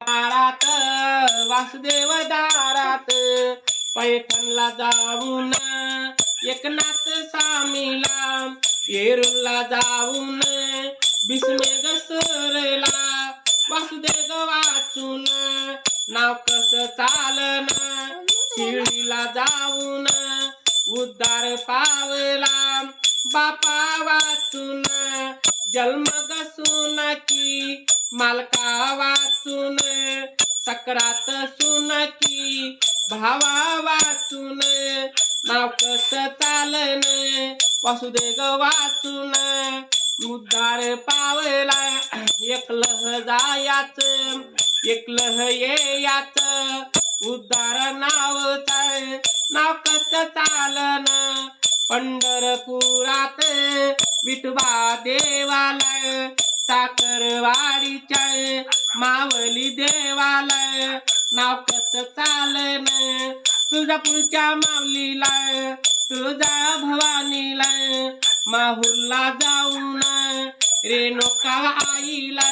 दारात वासुदेव दारात पैठणला जाऊन एकनाथ स्वामीला येरूरला जाऊन भीष्मेग सरला वासुदेव वाचून नाव कसं चालन शिर्डीला जाऊन उद्धार पावला बापा वाचून जन्म गसून की मालका वाचून सक्रात सुन की भावा वाचून नाव कसं चालन वासुदेव वाचून उद्धार पावला एकलह जायाच एकलह येयाच उद्धार नाव कसं चालन पंढरपुरात विठोबा देवालय साखरवाडीच्या मावली देवालय नाव कसं चालन तुळजापूरच्या माऊलीला तुळजा भवानीला माहूरला जाऊन रेणुका आईला